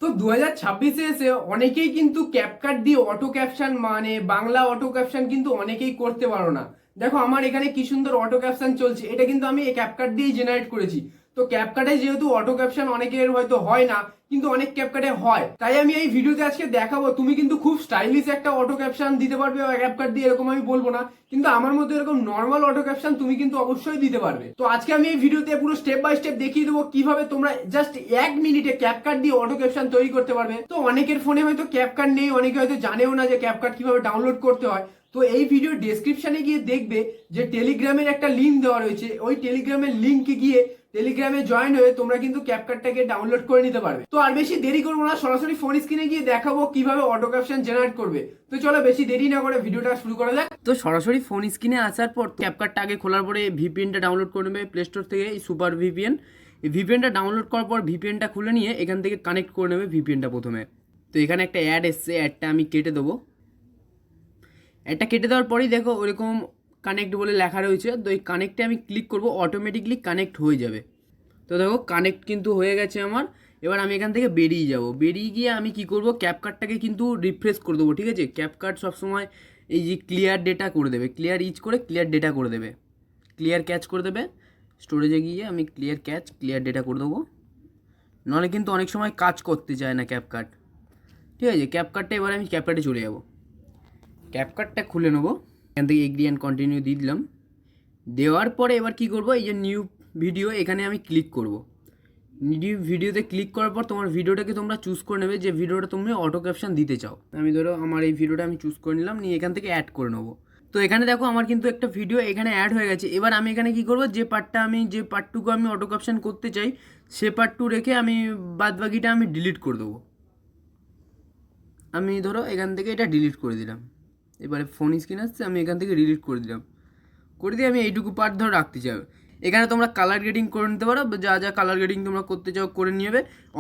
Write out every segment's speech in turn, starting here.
দেখো 2026-এ এসে অনেকেই কিন্তু ক্যাপকাট দিয়ে অটো ক্যাপশন মানে বাংলা অটো ক্যাপশন কিন্তু অনেকেই করতে পারো না। দেখো আমার এখানে কি সুন্দর অটো ক্যাপশন চলছে, এটা কিন্তু আমি এই ক্যাপকাট দিয়েই জেনারেট করেছি। তো ক্যাপকাটে যেহেতু অটো ক্যাপশন অনেকের হয়তো হয় না, কিন্তু অনেক ক্যাপকাটে হয়, তাই আমি এই ভিডিওতে আজকে দেখাবো তুমি কিন্তু খুব স্টাইলিশ একটা অটো ক্যাপশন দিতে পারবে ক্যাপকাট দিয়ে, এরকম আমি বলবো না, কিন্তু আমার মধ্যে এরকম নর্মাল অটো ক্যাপশন তুমি কিন্তু অবশ্যই দিতে পারবে। তো আজকে আমি এই ভিডিওতে পুরো স্টেপ বাই স্টেপ দেখিয়ে দেবো কিভাবে তোমরা জাস্ট 1 মিনিটে ক্যাপকাট দিয়ে অটো ক্যাপশন তৈরি করতে পারবে। তো অনেকের ফোনে হয়তো ক্যাপকাট নেই, অনেকে হয়তো জানেও না যে ক্যাপকাট কিভাবে ডাউনলোড করতে হয়। তো এই ভিডিও ডেসক্রিপশনে গিয়ে দেখবে যে টেলিগ্রামের একটা লিঙ্ক দেওয়া রয়েছে, ওই টেলিগ্রামের লিঙ্কে গিয়ে টেলিগ্রামে জয়েন হয়ে তোমরা কিন্তু ক্যাপকাটটাকে ডাউনলোড করে নিতে পারবে। তো আর বেশি দেরি করবো না, সরাসরি ফোন স্ক্রিনে গিয়ে দেখাবো কিভাবে অটো ক্যাপশন জেনারেট করবে। তো চলো বেশি দেরি না করে ভিডিওটা শুরু করা যাক। তো সরাসরি ফোন স্ক্রিনে আসার পর ক্যাপকাটটা আগে খোলার পরে ভিপিএনটা ডাউনলোড করে নেবে প্লে স্টোর থেকে, এই সুপার ভিপিএন। এই ভিপিএনটা ডাউনলোড করার পর ভিপিএনটা খুলে নিয়ে এখান থেকে কানেক্ট করে নেবে ভিপিএনটা প্রথমে। তো এখানে একটা অ্যাড এসছে, অ্যাডটা আমি কেটে দেবো। অ্যাডটা কেটে দেওয়ার পরেই দেখো ওরকম কানেক্ট বলে লেখা রয়েছে, তো এই কানেক্টে আমি ক্লিক করব, অটোমেটিকলি কানেক্ট হয়ে যাবে। তো দেখো কানেক্ট কিন্তু হয়ে গেছে আমার। এবার আমি এখান থেকে বেরিয়ে যাব, বেরিয়ে গিয়ে আমি কি করব, ক্যাপকাটটাকে কিন্তু রিফ্রেশ করে দেবো। ঠিক আছে, ক্যাপকাট সবসময় এই যে ক্লিয়ার ডেটা করে দেবে, ক্লিয়ার ইচ করে ক্লিয়ার ডেটা করে দেবে, ক্লিয়ার ক্যাচ করে দেবে। স্টোরেজে গিয়ে আমি ক্লিয়ার ক্যাচ ক্লিয়ার ডেটা করে দেবো, নাহলে কিন্তু অনেক সময় কাজ করতে চায় না ক্যাপকাট। ঠিক আছে, ক্যাপকাটটা এবার আমি ক্যাপকাটে চলে যাব, ক্যাপকাটটা খুলে নেবো। এখান থেকে এগ্রি অ্যান্ড কন্টিনিউ দিয়ে দিলাম। দেওয়ার পরে এবার কি করব, এই যে নিউ ভিডিও এখানে আমি ক্লিক করব। নিউ ভিডিওতে ক্লিক করার পর তোমার ভিডিওটাকে তোমরা চুজ করে নেবে যে ভিডিওটা তুমি অটো ক্যাপশন দিতে চাও। আমি ধরো আমার এই ভিডিওটা আমি চুজ করে নিলাম, নিয়ে এখান থেকে অ্যাড করে নেবো। তো এখানে দেখো আমার কিন্তু একটা ভিডিও এখানে অ্যাড হয়ে গেছে। এবার আমি এখানে কি করব, যে পার্টটুকু আমি অটো ক্যাপশন করতে চাই সে পার্টটু রেখে আমি বাদ বাকিটা আমি ডিলিট করে দেবো। আমি ধরো এখান থেকে এটা ডিলিট করে দিলাম। এবারে ফোন স্ক্রিন আসছে, আমি এখান থেকে ডিলিট করে দিলাম, করে দিয়ে আমি এইটুকু পার্ট ধরে রাখতে চাই। এখানে তোমরা কালার গ্রেডিং করে নিতে পারো, যা যা কালার গ্রেডিং তোমরা করতে চাও করে নিয়ে।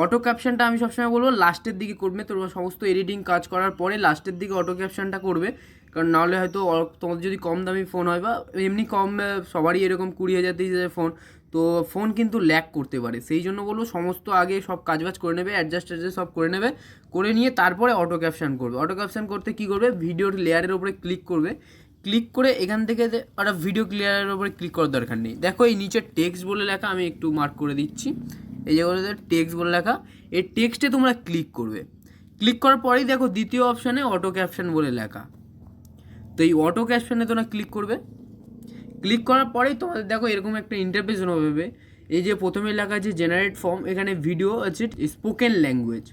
অটো ক্যাপশনটা আমি সবসময় বলবো লাস্টের দিকে করবে, তোমরা সমস্ত এডিটিং কাজ করার পরে লাস্টের দিকে অটো ক্যাপশনটা করবে, কারণ নাহলে হয়তো তোমাদের যদি কম দামি ফোন হয় বা এমনি কম, সবারই এরকম 20,000 30,000 ফোন, তো ফোন কিন্তু ল্যাগ করতে পারে। সেই জন্য বলবো সমস্ত আগে সব কাজবাজ করে নেবে, অ্যাডজাস্ট সব করে নেবে, করে নিয়ে তারপরে অটো ক্যাপশন করবে। অটো ক্যাপশন করতে কী করবে, ভিডিওর লেয়ারের উপরে ক্লিক করবে, ক্লিক করে এখান থেকে একটা ভিডিও ক্লিয়ারের উপরে ক্লিক করার দরকার নেই। দেখো এই নিচে টেক্সট বলে লেখা, আমি একটু মার্ক করে দিচ্ছি, এই জায়গাতে টেক্সট বলে লেখা, এই টেক্সটে তোমরা ক্লিক করবে। ক্লিক করার পরেই দেখো দ্বিতীয় অপশানে অটো ক্যাপশন বলে লেখা, তো এই অটো ক্যাপশনে তোমরা ক্লিক করবে। ক্লিক করার পরেই তোমাদের দেখো এরকম একটা ইন্টারফেস হবে। এই যে প্রথমে লেখা আছে জেনারেট ফর্ম, এখানে ভিডিও আছে স্পোকেন ল্যাঙ্গুয়েজ,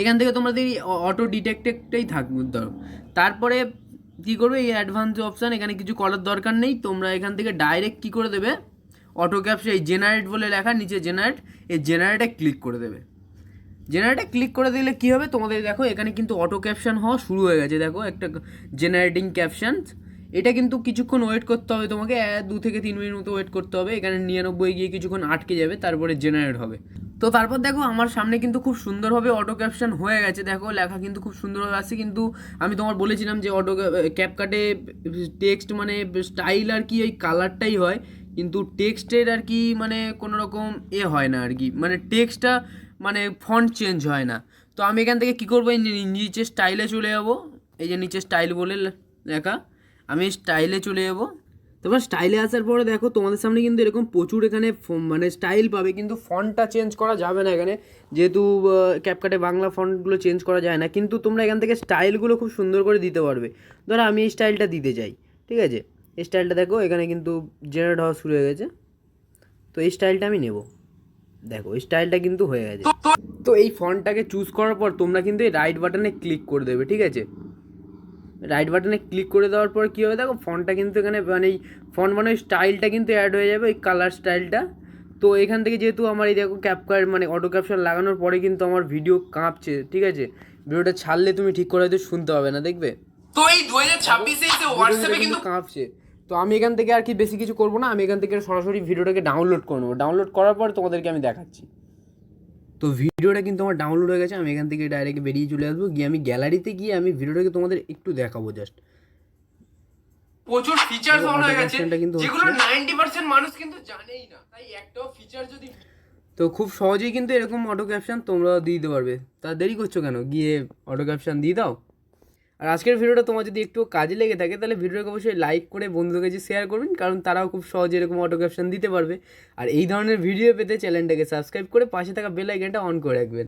এখান থেকে তোমাদের অটো ডিটেক্টেডটাই থাকবে ধরো। তারপরে কী করবে, এই অ্যাডভান্স অপশান, এখানে কিছু করার দরকার নেই, তোমরা এখান থেকে ডাইরেক্ট কী করে দেবে, অটো ক্যাপশন এই জেনারেট বলে লেখা নিচে জেনারেট, এই জেনারেটে ক্লিক করে দেবে। জেনারেটে ক্লিক করে দিলে কী হবে, তোমাদের দেখো এখানে কিন্তু অটো ক্যাপশন হওয়া শুরু হয়ে গেছে। দেখো একটা জেনারেটিং ক্যাপশনস, এটা কিন্তু কিছুক্ষণ ওয়েট করতে হবে তোমাকে, 2 থেকে 3 মিনিট মতো ওয়েট করতে হবে। এখানে 99 গিয়ে কিছুক্ষণ আটকে যাবে, তারপরে জেনারেট হবে। তো তারপর দেখো আমার সামনে কিন্তু খুব সুন্দরভাবে অটো ক্যাপশন হয়ে গেছে, দেখো লেখা কিন্তু খুব সুন্দরভাবে আসছে। কিন্তু আমি তোমার বলেছিলাম যে অটো ক্যাপকাটে টেক্সট মানে স্টাইল আর কি ওই কালারটাই হয়, কিন্তু টেক্সটের আর কি মানে কোনো রকম হয় না আর কি, মানে টেক্সটটা মানে ফন্ট চেঞ্জ হয় না। তো আমি এখান থেকে কী করবো, এই নিচে স্টাইলে চলে যাবো, এই যে নিচে স্টাইল বলে লেখা, আমি স্টাইলে চলে যাবো। তারপর স্টাইলে আসার পরে দেখো তোমাদের সামনে কিন্তু এরকম প্রচুর এখানে মানে স্টাইল পাবে, কিন্তু ফন্টটা চেঞ্জ করা যাবে না এখানে, যেহেতু ক্যাপকাটে বাংলা ফন্টগুলো চেঞ্জ করা যায় না, কিন্তু তোমরা এখান থেকে স্টাইলগুলো খুব সুন্দর করে দিতে পারবে। ধরো আমি এই স্টাইলটা দিতে চাই, ঠিক আছে, এই স্টাইলটা দেখো এখানে কিন্তু জেনারেট হওয়া শুরু হয়ে গেছে, তো এই স্টাইলটা আমি নেব। দেখো এই স্টাইলটা কিন্তু হয়ে গেছে। তো এই ফন্টটাকে চুজ করার পর তোমরা কিন্তু এই রাইট বাটনে ক্লিক করে দেবে, ঠিক আছে, রাইট বাটনে ক্লিক করে দেওয়ার পর কী হবে, দেখো ফন্টটা কিন্তু এখানে মানে এই ফন্ট মানে স্টাইলটা কিন্তু অ্যাড হয়ে যাবে, ওই কালার স্টাইলটা। তো এখান থেকে যেহেতু আমার এই দেখো ক্যাপকাট মানে অটো ক্যাপশন লাগানোর পরে কিন্তু আমার ভিডিও কাঁপছে, ঠিক আছে, ভিডিওটা ছাড়লে তুমি ঠিক করে হয়তো শুনতে হবে না, দেখবে। তো এই 2026-এ এসে হোয়াটসঅ্যাপে কিন্তু কাঁপছে। তো আমি এখান থেকে আর কি বেশি কিছু করবো না, আমি এখান থেকে সরাসরি ভিডিওটাকে ডাউনলোড করে নেবো। ডাউনলোড করার পর তোমাদেরকে আমি দেখাচ্ছি। তো ভিডিওটা কিন্তু আমার ডাউনলোড হয়ে গেছে, আমি এখান থেকে ডাইরেক্ট বেরিয়ে চলে আসবো, গিয়ে আমি গ্যালারিতে গিয়ে আমি ভিডিওটাকে তোমাদের একটু দেখাবো জাস্ট। প্রচুর ফিচারস অন হয়ে গেছে যেগুলো 90% মানুষ কিন্তু জানেই না, তাই একটাও ফিচার যদি তো খুব সহজেই কিন্তু এরকম অটো ক্যাপশন তোমরা দিয়ে দিতে পারবে। তা দেরি করছো কেন, গিয়ে অটো ক্যাপশন দিয়ে দাও। আর আজকের ভিডিওটা তোমার যদি একটু কাজে লেগে থাকে তাহলে ভিডিওটাকে অবশ্যই লাইক করে বন্ধুদের কাছে শেয়ার করবেন, কারণ তারাও খুব সহজে এরকম অটো ক্যাপশন দিতে পারবে। আর এই ধরনের ভিডিও পেতে চ্যানেলটাকে সাবস্ক্রাইব করে পাশে থাকা বেল আইকনটা অন করে রাখবেন।